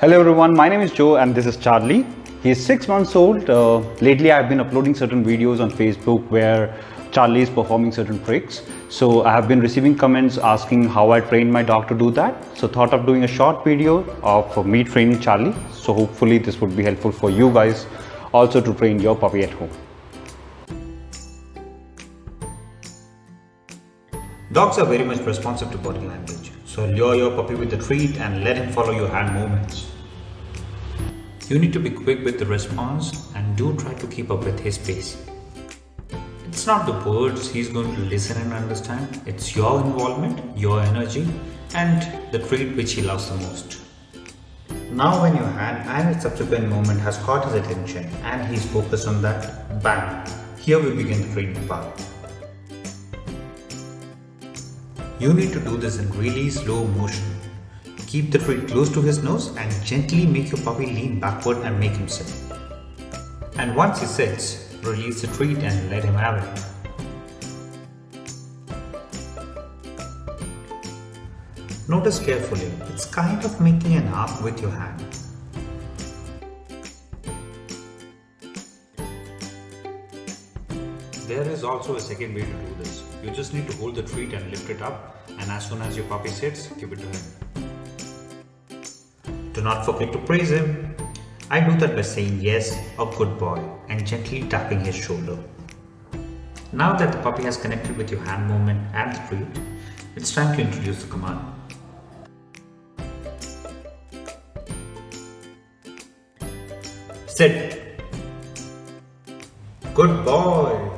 Hello everyone, my name is Joe and this is Charlie. He is 6 months old. Lately I have been uploading certain videos on Facebook where Charlie is performing certain tricks. So I have been receiving comments asking how I trained my dog to do that. So thought of doing a short video of me training Charlie. So hopefully this would be helpful for you guys also to train your puppy at home. Dogs are very much responsive to body language, so lure your puppy with a treat and let him follow your hand movements. You need to be quick with the response and do try to keep up with his pace. It's not the words he's going to listen and understand, it's your involvement, your energy, and the treat which he loves the most. Now when your hand and its subsequent movement has caught his attention and he's focused on that, bang! Here we begin the training part. You need to do this in really slow motion. Keep the treat close to his nose and gently make your puppy lean backward and make him sit. And once he sits, release the treat and let him have it. Notice carefully, it's kind of making an arc with your hand. There is also a second way to do this. You just need to hold the treat and lift it up, and as soon as your puppy sits, give it to him. Do not forget to praise him. I do that by saying yes or good boy and gently tapping his shoulder. Now that the puppy has connected with your hand movement and the treat, it's time to introduce the command. Sit. Good boy.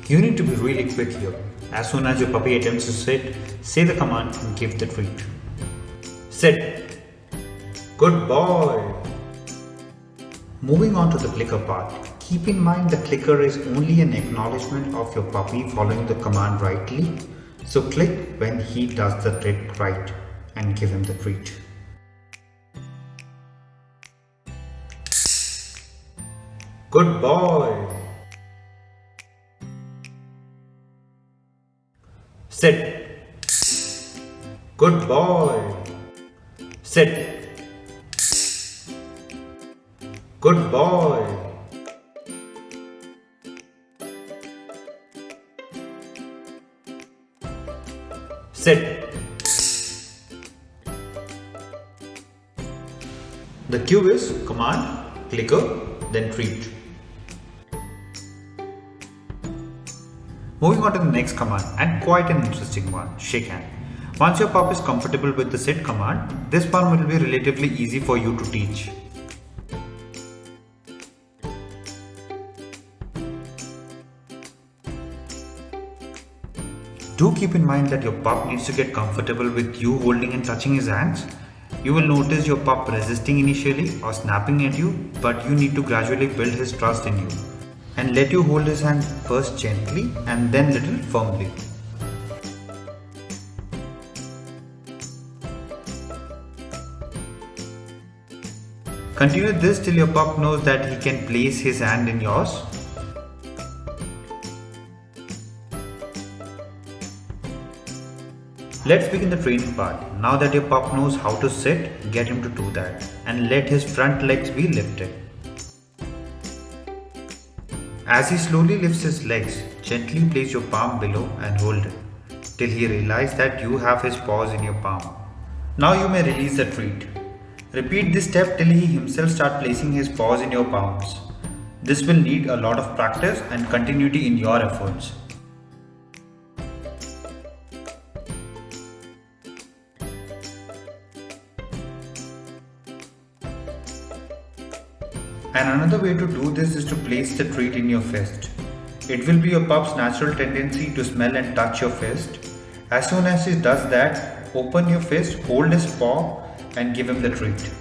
You need to be really quick here. As soon as your puppy attempts to sit, say the command and give the treat. Sit. Good boy. Moving on to the clicker part. Keep in mind the clicker is only an acknowledgement of your puppy following the command rightly. So click when he does the trick right and give him the treat. Good boy. Sit. Good boy. Sit. Good boy. Sit. The cue is command, clicker, then treat. Moving on to the next command, and quite an interesting one, shake hand. Once your pup is comfortable with the sit command, this one will be relatively easy for you to teach. Do keep in mind that your pup needs to get comfortable with you holding and touching his hands. You will notice your pup resisting initially or snapping at you, but you need to gradually build his trust in you and let you hold his hand first gently and then little firmly. Continue this till your pup knows that he can place his hand in yours. Let's begin the training part. Now that your pup knows how to sit, get him to do that and let his front legs be lifted. As he slowly lifts his legs, gently place your palm below and hold it till he realizes that you have his paws in your palm. Now you may release the treat. Repeat this step till he himself starts placing his paws in your palms. This will need a lot of practice and continuity in your efforts. And another way to do this is to place the treat in your fist. It will be your pup's natural tendency to smell and touch your fist. As soon as he does that, open your fist, hold his paw and give him the treat.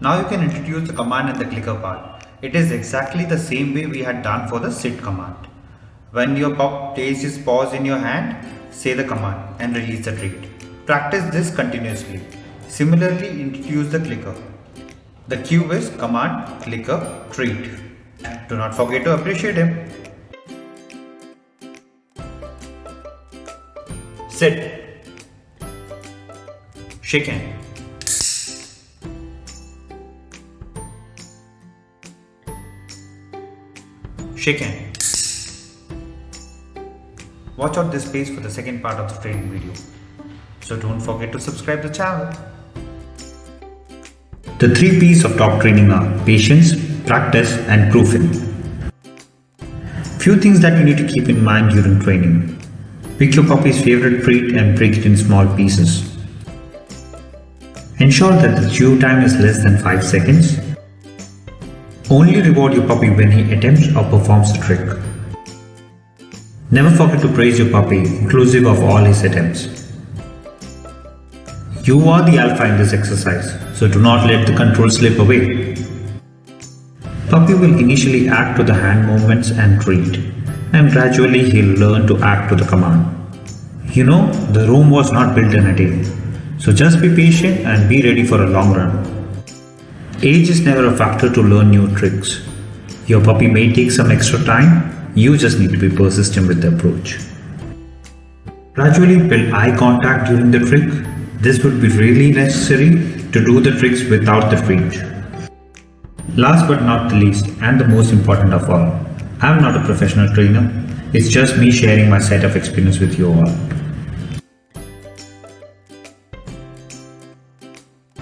Now you can introduce the command and the clicker part. It is exactly the same way we had done for the sit command. When your pup places his paws in your hand, say the command and release the treat. Practice this continuously. Similarly, introduce the clicker. The cue is command, clicker, treat. Do not forget to appreciate him. Sit. Shake hand. Shake hand. Watch out this space for the second part of the training video. So don't forget to subscribe the channel. The 3 P's of dog training are patience, practice and proofing. Few things that you need to keep in mind during training. Pick your puppy's favorite treat and break it in small pieces. Ensure that the chew time is less than 5 seconds. Only reward your puppy when he attempts or performs a trick. Never forget to praise your puppy, inclusive of all his attempts. You are the alpha in this exercise, so do not let the control slip away. Puppy will initially act to the hand movements and treat, and gradually he'll learn to act to the command. You know, the Rome was not built in a day, so just be patient and be ready for a long run. Age is never a factor to learn new tricks. Your puppy may take some extra time, you just need to be persistent with the approach. Gradually build eye contact during the trick. This would be really necessary to do the tricks without the treat. Last but not the least, and the most important of all, I am not a professional trainer, it's just me sharing my set of experience with you all.